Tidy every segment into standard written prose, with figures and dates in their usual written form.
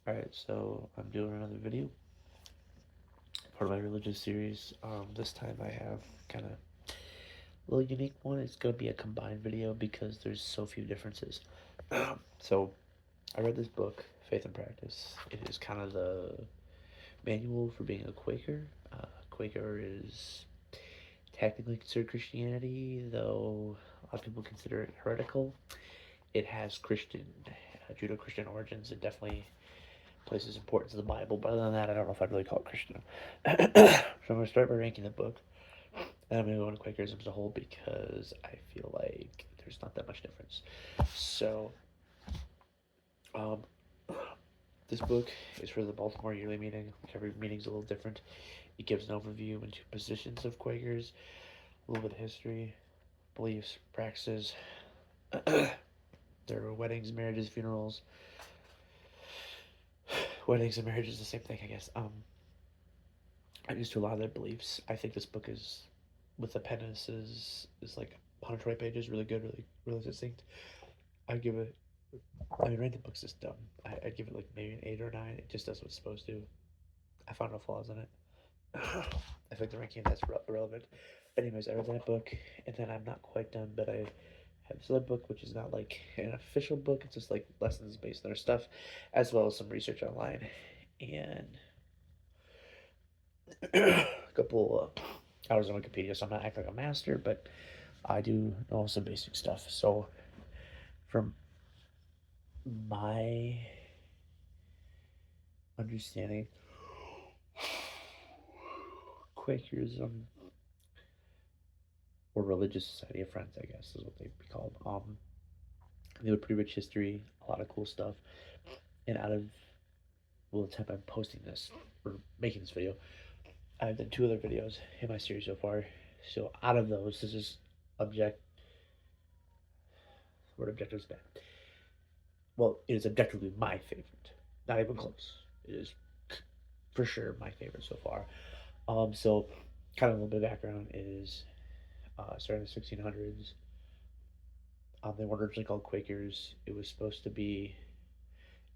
Alright, so I'm doing another video, part of my religious series. This time I have kind of a little unique one. It's going to be a combined video because there's so few differences. So I read this book, Faith and Practice. It is kind of the manual for being a Quaker. Quaker is technically considered Christianity, though a lot of people consider it heretical. It has Judeo-Christian origins. It definitely places importance in the Bible, but other than that, I don't know if I'd really call it Christian. So I'm going to start by ranking the book, and I'm going to go into Quakerism as a whole because I feel like there's not that much difference. So, um, this book is for the Baltimore Yearly Meeting. Every meeting's a little different. It gives an overview into positions of Quakers, a little bit of history, beliefs, practices, their weddings, marriages, funerals. Weddings and marriages, the same thing, I guess. I'm used to a lot of their beliefs. I think this book is, with appendices, is like 120 pages, really good, really succinct. I'd give it, I mean, writing the book's just dumb. I'd give it like maybe an 8 or 9. It just does what it's supposed to. I found no flaws in it. I think the ranking that's irrelevant. Anyways, I read that book, and then I'm not quite done, but I have this other book, which is not like an official book. It's just like lessons based on their stuff, as well as some research online, and a couple hours on Wikipedia. So I'm not acting like a master, but I do know some basic stuff. So, from my understanding, Quakerism, or Religious Society of Friends, I guess is what they'd be called. They have a pretty rich history, a lot of cool stuff. And out of, well, the time I'm posting this or making this video, I've done two other videos in my series so far. So out of those, this is object. The word objective is bad. Well, it is objectively my favorite. Not even close. It is for sure my favorite so far. So kind of a little bit of background is starting in the 1600s. They weren't originally called Quakers. It was supposed to be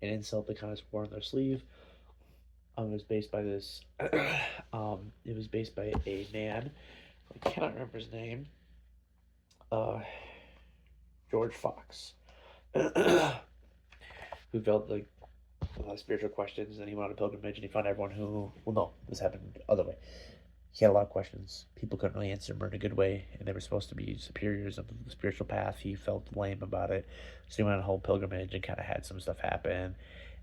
an insult that kind of wore on their sleeve. It was based by this. It was based by a man. I cannot remember his name. Uh, George Fox, who felt like a lot of spiritual questions, and he went on a pilgrimage, and he found everyone who. Well, no, this happened the other way. He had a lot of questions. People couldn't really answer him in a good way, and they were supposed to be superiors of the spiritual path. He felt lame about it, so he went on a whole pilgrimage and kind of had some stuff happen.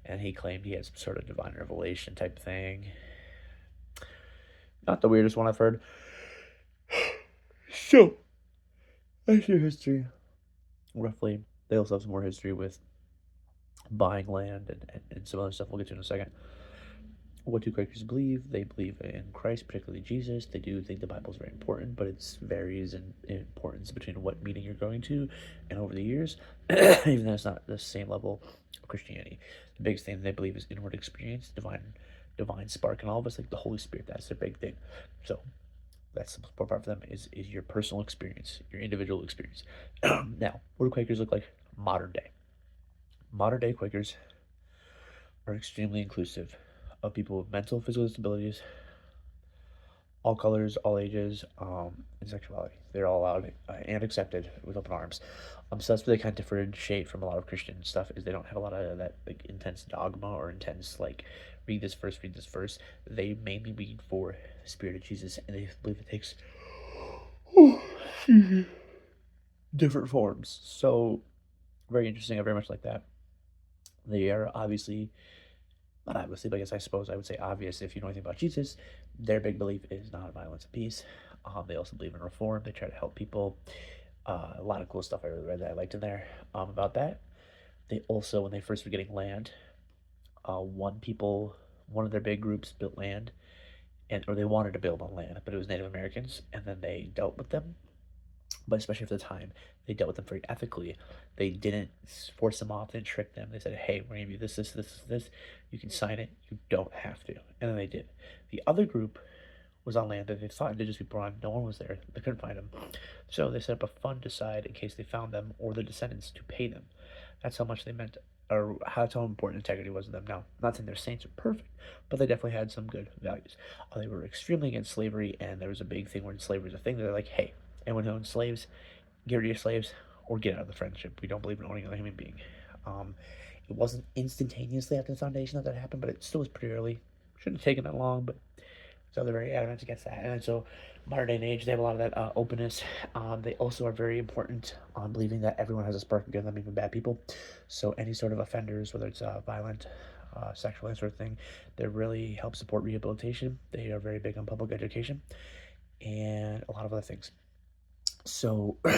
And he claimed he had some sort of divine revelation type thing. Not the weirdest one I've heard. So, that's your history. Roughly, they also have some more history with buying land and some other stuff we'll get to in a second. What do Quakers believe? They believe in Christ, particularly Jesus. They do think the Bible is very important, but it varies in importance between what meeting you're going to and over the years, even though it's not the same level of Christianity. The biggest thing they believe is inward experience, divine spark in all of us, like the Holy Spirit. That's their big thing. So that's the most important part for them is your personal experience, your individual experience. Now, what do Quakers look like modern day? Modern day Quakers are extremely inclusive of people with mental and physical disabilities, all colors, all ages, and sexuality. They're all allowed and accepted with open arms. So that's where they kind of differentiate from a lot of Christian stuff is they don't have a lot of that like intense dogma or intense like read this verse, read this verse. They mainly read for the Spirit of Jesus, and they believe it takes different forms. So very interesting. I very much like that. They are obviously not obviously, but I guess I suppose I would say obvious if you know anything about Jesus. Their big belief is nonviolence and peace. They also believe in reform. They try to help people. A lot of cool stuff I really read that I liked in there about that. They also, when they first were getting land, one of their big groups built land, and or they wanted to build on land, but it was Native Americans, and then they dealt with them, but especially for the time, they dealt with them very ethically. They didn't force them off, they didn't trick them. They said, hey, we're going to do this. You can sign it. You don't have to. And then they did. The other group was on land that they thought indigenous people were on. No one was there. They couldn't find them. So they set up a fund to side in case they found them or their descendants to pay them. That's how much they meant or how important integrity was to them. Now, I'm not saying their saints are perfect, but they definitely had some good values. They were extremely against slavery, and there was a big thing when slavery was a thing. They're like, hey, anyone who owns slaves, get rid of your slaves or get out of the friendship. We don't believe in owning another human being. Um, it wasn't instantaneously after the foundation that happened, but it still was pretty early. Shouldn't have taken that long, but so they're very adamant against that. And so, modern day and age, they have a lot of that openness. They also are very important on believing that everyone has a spark within them, even bad people. So, any sort of offenders, whether it's violent, sexual, that sort of thing, they really help support rehabilitation. They are very big on public education and a lot of other things. So, I'm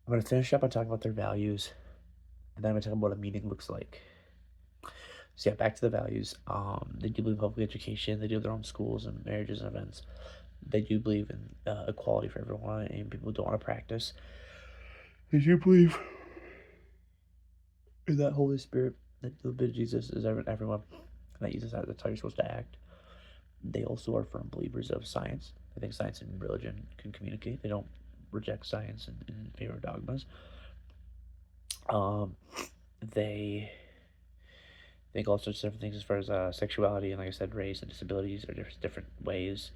going to finish up by talking about their values, and then I'm going to talk about what a meeting looks like. So yeah, back to the values. They do believe in public education. They do have their own schools and marriages and events. They do believe in equality for everyone, and people who don't want to practice. They do believe in that Holy Spirit, that the bit of Jesus is everyone, and that Jesus that's how you're supposed to act. They also are firm believers of science. They think science and religion can communicate. They don't reject science in favor of dogmas. Um, they think all sorts of different things as far as sexuality and, like I said, race and disabilities are different ways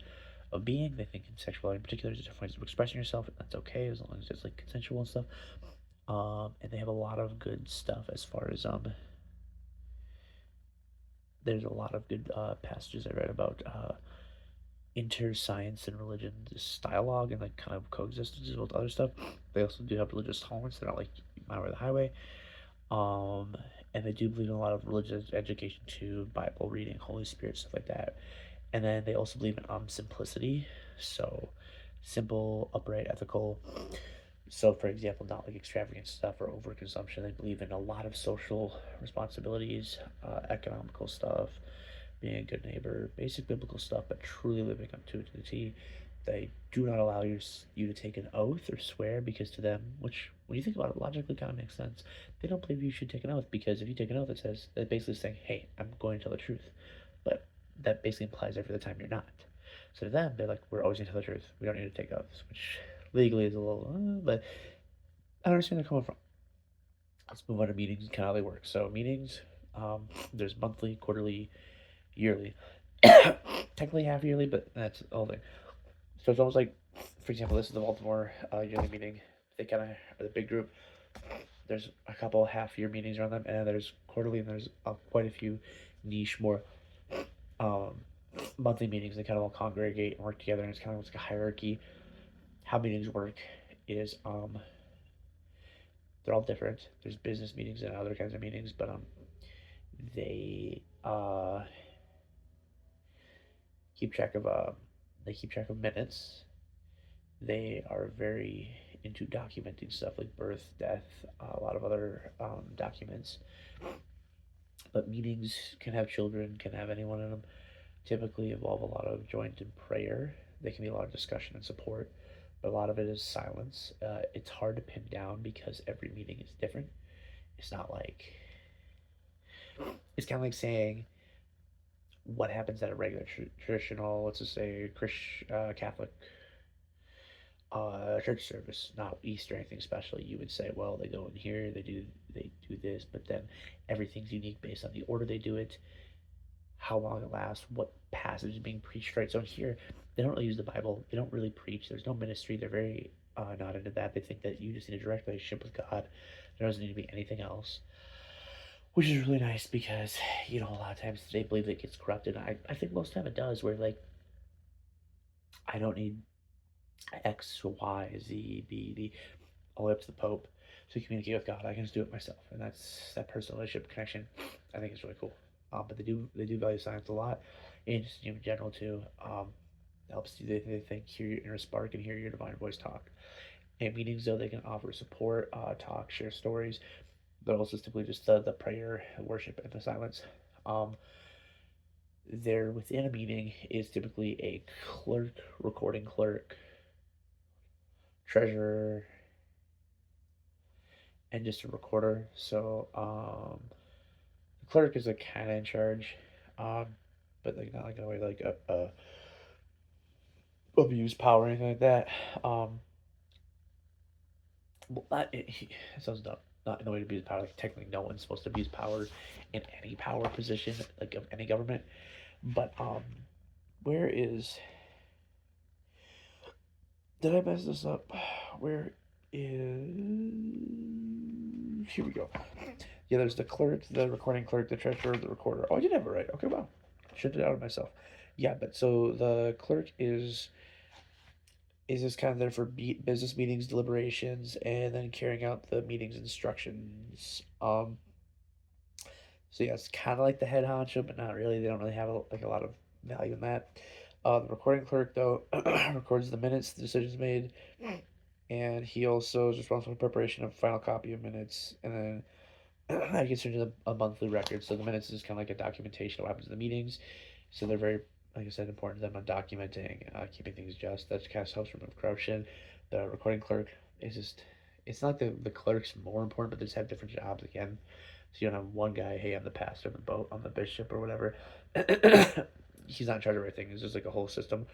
of being. They think in sexuality in particular, there's different ways of expressing yourself, and that's okay as long as it's like consensual and stuff. And they have a lot of good stuff as far as there's a lot of good passages I read about inter science and religion, this dialogue and like kind of coexistences with other stuff. They also do have religious tolerance. They're not like my way or the highway. Um, and they do believe in a lot of religious education too, Bible reading, Holy Spirit, stuff like that. And then they also believe in simplicity. So simple, upright, ethical. So, for example, not like extravagant stuff or overconsumption. They believe in a lot of social responsibilities, economical stuff, being a good neighbor, basic biblical stuff, but truly living up to it to the T. They do not allow you to take an oath or swear because to them, which when you think about it, logically kind of makes sense. They don't believe you should take an oath because if you take an oath, it basically saying, "Hey, I'm going to tell the truth," but that basically implies every other time you're not. So to them, they're like, "We're always going to tell the truth. We don't need to take oaths," which legally is a little, but I understand where they're coming from. Let's move on to meetings and kind of how they work. So meetings, there's monthly, quarterly, yearly, technically half yearly, but that's all thing. So it's almost like, for example, this is the Baltimore yearly meeting. They kind of are the big group. There's a couple half-year meetings around them, and then there's quarterly, and there's quite a few niche, more um, monthly meetings. They kind of all congregate and work together, and it's kind of like a hierarchy. How meetings work is they're all different. There's business meetings and other kinds of meetings, but they keep track of minutes. They are very into documenting stuff like birth, death, a lot of other documents. But meetings can have children, can have anyone in them. Typically involve a lot of joint in prayer. They can be a lot of discussion and support, but a lot of it is silence. It's hard to pin down because every meeting is different. It's not like it's kind of like saying what happens at a regular traditional, let's just say, Catholic church service, not Easter or anything special. You would say, well, they go in here, they do this, but then everything's unique based on the order they do it, how long it lasts, what passage is being preached, right? So here, they don't really use the Bible. They don't really preach. There's no ministry. They're very not into that. They think that you just need a direct relationship with God. There doesn't need to be anything else, which is really nice because, a lot of times they believe it gets corrupted. I think most of the time it does, where like, I don't need X, Y, Z, D, all the way up to the Pope to communicate with God. I can just do it myself, and that's that personal relationship connection. I think is really cool. But they do value science a lot, and just in general too. Helps you they think hear your inner spark and hear your divine voice talk. In meetings though, they can offer support, talk, share stories, but also typically just the prayer, worship, and the silence. Um, there within a meeting is typically a clerk, recording clerk, treasurer, and just a recorder. So the clerk is like kind of in charge, um, but like not like in a way like abuse power or anything like that. Well, it sounds dumb. not in the way to abuse power. Like technically, no one's supposed to abuse power in any power position, like of any government. But where is? Did I mess this up? Where is? Here we go. Yeah, there's the clerk, the recording clerk, the treasurer, the recorder. Oh, I did have it right. Okay, wow. Should have doubted myself. Yeah, but so the clerk is just kind of there for business meetings, deliberations, and then carrying out the meeting's instructions. So yeah, it's kind of like the head honcho, but not really. They don't really have like a lot of value in that. The recording clerk though records the minutes, the decisions made, and he also is responsible for preparation of final copy of minutes, and then I consider them a monthly record. So the minutes is kind of like a documentation of what happens in the meetings. So they're very, like I said, important to them on documenting, keeping things just. That kind of helps remove corruption. The recording clerk is just, it's not the clerk's more important, but they just have different jobs again. So you don't have one guy, hey, I'm the pastor of the boat, I'm the bishop or whatever. He's not in charge of everything. It's just like a whole system.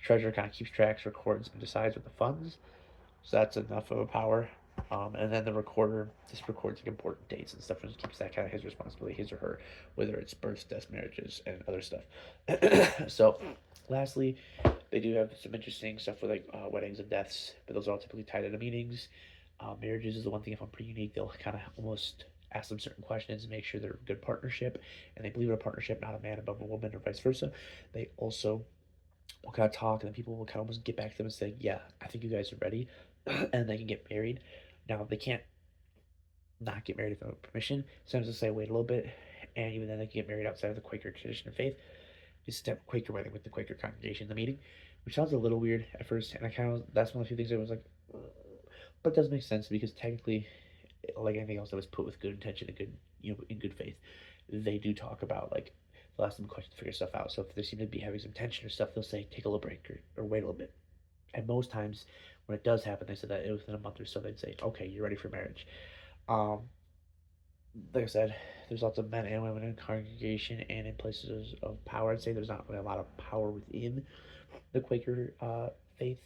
Treasurer kind of keeps tracks, records, and decides with the funds. So that's enough of a power. And then the recorder just records like important dates and stuff and just keeps that kind of his responsibility, his or her, whether it's births, deaths, marriages, and other stuff. So, lastly, they do have some interesting stuff with like weddings and deaths, but those are all typically tied into meetings. Marriages is the one thing, if I'm pretty unique, they'll kind of almost ask them certain questions and make sure they're a good partnership and they believe in a partnership, not a man above a woman or vice versa. They also will kind of talk and then people will kind of almost get back to them and say, yeah, I think you guys are ready. And they can get married. Now, they can't not get married without permission. Sometimes they'll say, wait a little bit. And even then, they can get married outside of the Quaker tradition of faith. Just have a Quaker wedding with the Quaker congregation in the meeting, which sounds a little weird at first. And I kind of, that's one of the few things I was like, but it does make sense because technically, like anything else that was put with good intention and good, in good faith, they do talk about like they'll ask them questions to figure stuff out. So if they seem to be having some tension or stuff, they'll say take a little break or wait a little bit. And most times when it does happen, they said that it was within a month or so. They'd say, okay, you're ready for marriage. Um, like I said, there's lots of men and women in congregation and in places of power. I'd say there's not really a lot of power within the Quaker faith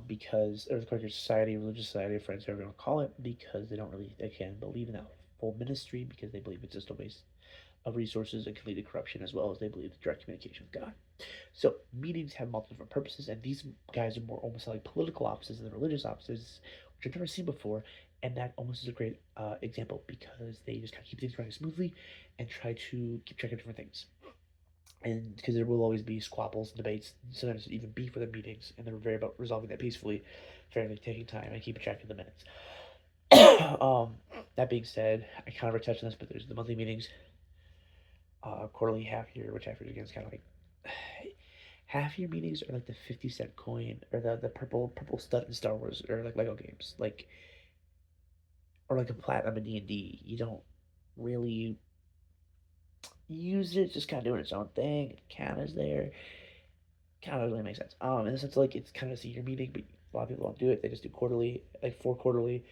because or the Quaker society, religious society, friends, whatever you want to call it, because they don't really, they can't believe in that full ministry because they believe it's just a waste of resources and can lead to corruption as well as they believe the direct communication with God. So meetings have multiple different purposes, and these guys are more almost like political offices than religious offices, which I've never seen before. And that almost is a great example because they just kind of keep things running smoothly and try to keep track of different things. And because there will always be squabbles and debates, sometimes even beef within meetings, and they're very about resolving that peacefully, fairly taking time and keeping track of the minutes. um, that being said, I kind of already touched on this, but there's the monthly meetings, quarterly, half year, which half year again is kind of like half year meetings are like the 50 cent coin or the purple stud in Star Wars or like Lego games, like or like a platinum in D&D. You don't really use it; it's just kind of doing its own thing. It kind of is there. Kind of really makes sense. In the sense like it's kind of a senior meeting, but a lot of people don't do it. They just do quarterly, like four quarterly,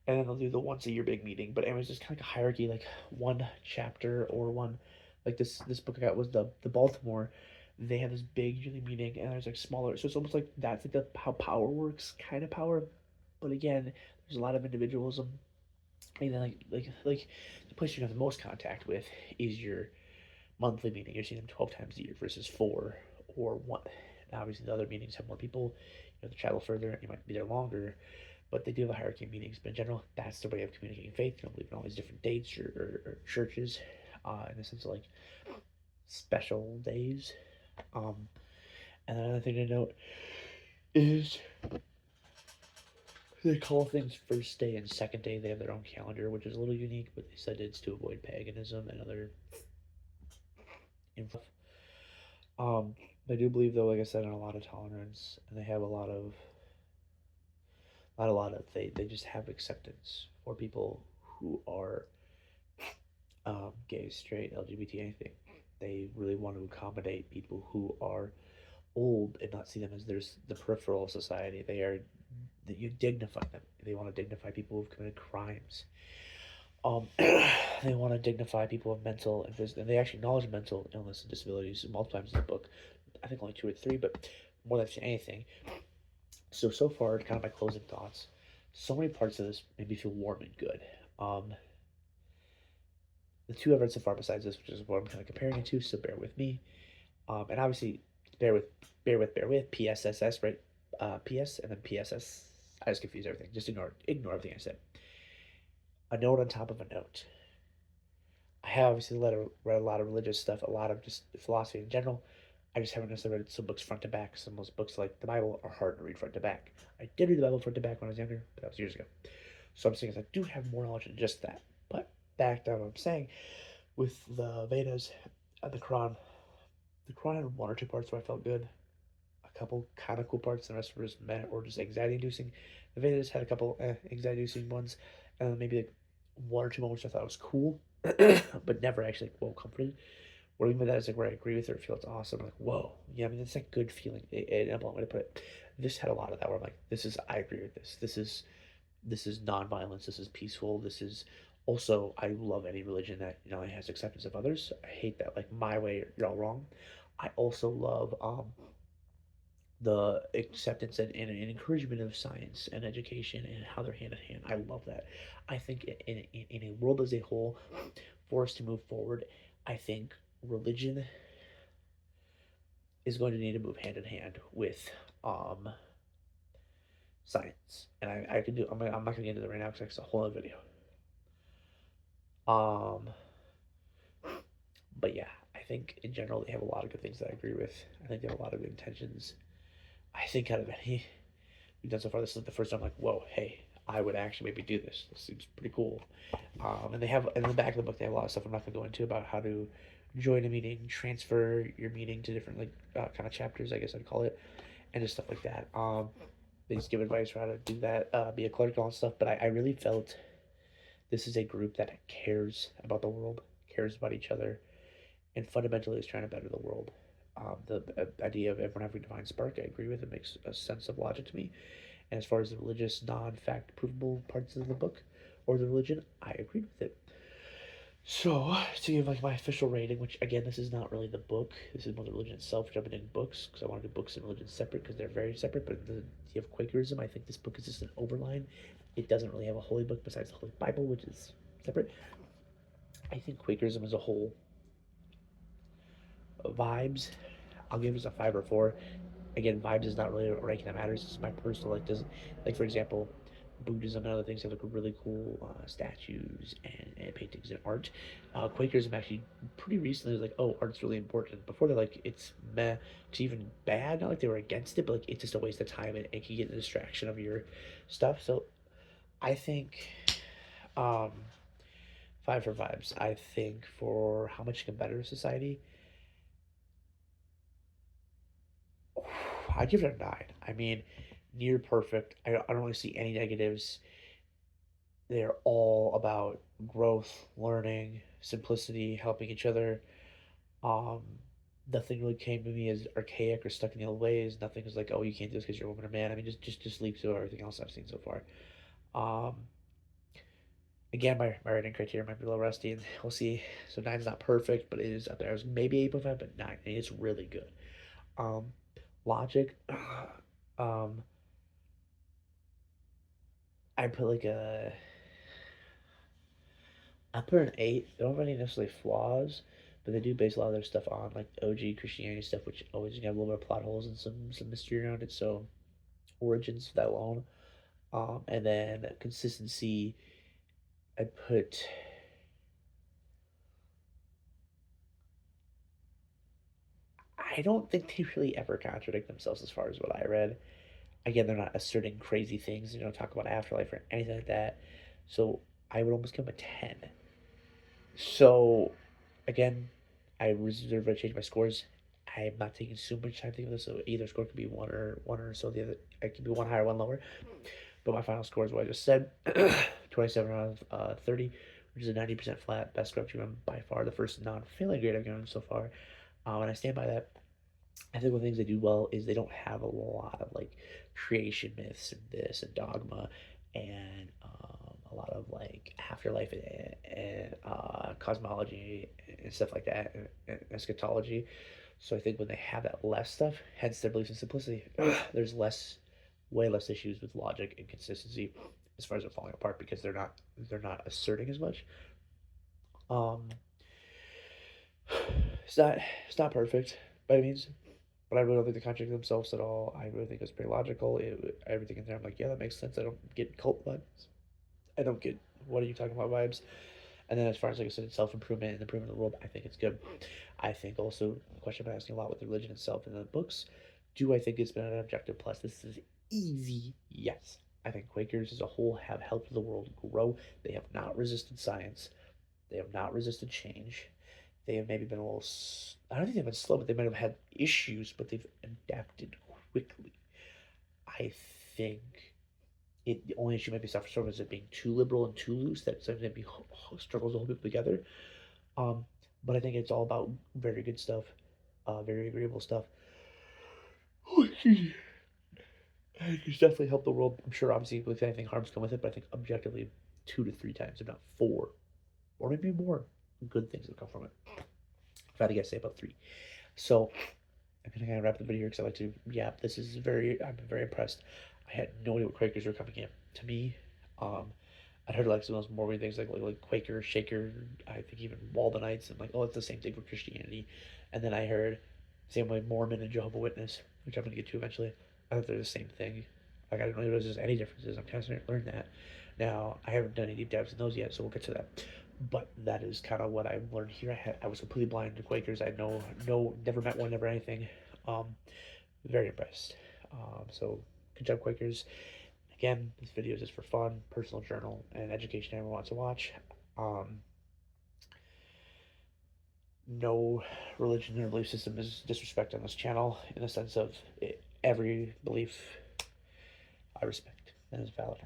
and then they'll do the once a year big meeting. But anyways, just kind of like a hierarchy, like one chapter or one, like this book I got was the Baltimore. They have this big yearly meeting, and there's like smaller. So it's almost like that's like the how power works, kind of power. But again, there's a lot of individualism. And then like the place you have the most contact with is your monthly meeting. You're seeing them 12 times a year versus four or one. Now, obviously, the other meetings have more people. You have to travel further. You might be there longer, but they do have a hierarchy of meetings. But in general, that's the way of communicating faith. You don't believe in all these different dates or churches, in the sense of like special days. Um, and another thing to note is they call things first day and second day. They have their own calendar, which is a little unique, but they said it's to avoid paganism and other info. Um, they do believe, though, like I said, in a lot of tolerance, and they have a lot of, not a lot of, they just have acceptance for people who are gay, straight, LGBT, anything. They really want to accommodate people who are old and not see them as there's the peripheral of society. They are, that you dignify them. They want to dignify people who've committed crimes. They want to dignify people with mental and physical, and they actually acknowledge mental illness and disabilities multiple times in the book. I think only two or three, but more than anything. So far, kind of my closing thoughts. So many parts of this made me feel warm and good. Um, the two I've read so far besides this, which is what I'm kind of comparing it to, so bear with me. And obviously, bear with, bear with. PSSS, right? PS and then PSS. I just confuse everything. Just ignore everything I said. A note on top of a note. I have obviously read a lot of religious stuff, a lot of just philosophy in general. I just haven't necessarily read some books front to back. Some of those books, like the Bible, are hard to read front to back. I did read the Bible front to back when I was younger, but that was years ago. So I'm saying is I do have more knowledge than just that. But back down what I'm saying, with the Vedas and the Quran had one or two parts where I felt good, a couple kind of cool parts, and the rest were just meh or just anxiety inducing. The Vedas had a couple anxiety inducing ones, and maybe like one or two moments I thought was cool, but never actually like, well comforted. What I mean by that is like where I agree with her, it feels awesome. Like, whoa, yeah, I mean, it's like good feeling. And I'm not going to put it. This had a lot of that where I'm like, I agree with this. This is nonviolence. This is peaceful. This is also, I love any religion that, has acceptance of others. I hate that, like, my way, you're all wrong. I also love the acceptance and encouragement of science and education and how they're hand in hand. I love that. I think in a world as a whole, for us to move forward, I think religion is going to need to move hand in hand with um, science. And I can do, I'm not going to get into that right now because it's a whole other video. Um, but yeah, I think in general they have a lot of good things that I agree with. I think they have a lot of good intentions. I think out of any we've done so far, this is the first time I'm like, whoa, hey, I would actually maybe do this. This seems pretty cool. And they have in the back of the book they have a lot of stuff I'm not going to go into about how to join a meeting, transfer your meeting to different like kind of chapters, I guess I'd call it, and just stuff like that. They just give advice for how to do that, be a clerk and all that stuff. But I really felt this is a group that cares about the world, cares about each other, and fundamentally is trying to better the world. The idea of everyone having a divine spark, I agree with. It makes a sense of logic to me. And as far as the religious, non-fact provable parts of the book or the religion, I agreed with it. So, to give like my official rating, which again, this is not really the book. This is more the religion itself, which I've been in books because I want to do books and religion separate because they're very separate. But you have Quakerism. I think this book is just an overline. It doesn't really have a holy book besides the Holy Bible, which is separate. I think Quakerism as a whole vibes. I'll give it a 5 or 4. Again, vibes is not really a ranking that matters. It's my personal like for example, Buddhism and other things have like really cool statues and paintings and art. Quakerism actually pretty recently was like, oh, art's really important. Before they're like, it's meh, it's even bad. Not like they were against it, but like it's just a waste of time and it can get the distraction of your stuff. So I think um, 5 for vibes. I think for how much it can better society, I'd give it a 9. I mean, near perfect. I don't really see any negatives. They're all about growth, learning, simplicity, helping each other. Um, Nothing really came to me as archaic or stuck in the old ways. Nothing was like, oh, you can't do this because you're a woman or man. I mean, just leaps to everything else I've seen so far. Um, Again, my rating criteria might be a little rusty, and we'll see. So nine's not perfect, but it is up there. It was maybe 8.5, but 9, and it's really good. Um, Logic, um, I put like I put an 8. They don't have any necessarily flaws, but they do base a lot of their stuff on like OG Christianity stuff, which always have a little bit of plot holes and some mystery around it. So origins for that alone, and then consistency. I put I don't think they really ever contradict themselves as far as what I read. Again, they're not asserting crazy things, talk about afterlife or anything like that. So I would almost give them a 10. So again, I reserve to change my scores. I'm not taking so much time thinking of this, so either score could be one or so. The other, it could be one higher, one lower. But my final score is what I just said: 27 out of 30, which is a 90% flat. Best score I've given by far. The first non-failing grade I've given so far, and I stand by that. I think one of the things they do well is they don't have a lot of like creation myths and this and dogma and a lot of like afterlife and cosmology and stuff like that and eschatology. So I think when they have that less stuff, hence their beliefs in simplicity, there's way less issues with logic and consistency. as far as they're falling apart because they're not asserting as much. Um, it's not it's not perfect by any means, but I really don't think they contradict themselves at all. I really think it's pretty logical. Everything in there, I'm like, yeah, that makes sense. I don't get cult vibes. I don't get what are you talking about vibes. And then as far as like I said, self improvement and improvement of the world, I think it's good. I think also the question I've been asking a lot with the religion itself in the books, do I think it's been an objective plus? This is easy, yes. I think Quakers as a whole have helped the world grow. They have not resisted science. They have not resisted change. They have maybe been a little, I don't think they've been slow, but they might have had issues, but they've adapted quickly. I think the only issue might be suffer from is it being too liberal and too loose that sometimes maybe struggles to hold people together. Um, but I think it's all about very good stuff, very agreeable stuff. Oh, excuse me. I think it's definitely helped the world. I'm sure, obviously, with anything harms come with it, but I think objectively, 2 to 3 times, if not four, or maybe more, good things have come from it. If I had to guess, say about three. So I'm gonna kind of wrap the video here because I like to. Yeah, this is very. I'm very impressed. I had no idea what Quakers were coming in. To me, um, I'd heard like some of those more weird things like Quaker, Shaker. I think even Waldenite. And like, oh, it's the same thing for Christianity. And then I heard same way Mormon and Jehovah Witness, which I'm gonna get to eventually. I thought they're the same thing. Like I didn't know there's any differences. I'm kind of starting to learn that. Now I haven't done any deep dives in those yet, so we'll get to that. But that is kind of what I learned here. I was completely blind to Quakers. I had never met one, never anything. Um, very impressed. So good job, Quakers. Again, this video is just for fun, personal journal, and education everyone wants to watch. Um, no religion or belief system is disrespect on this channel in the sense of every belief I respect and is valid.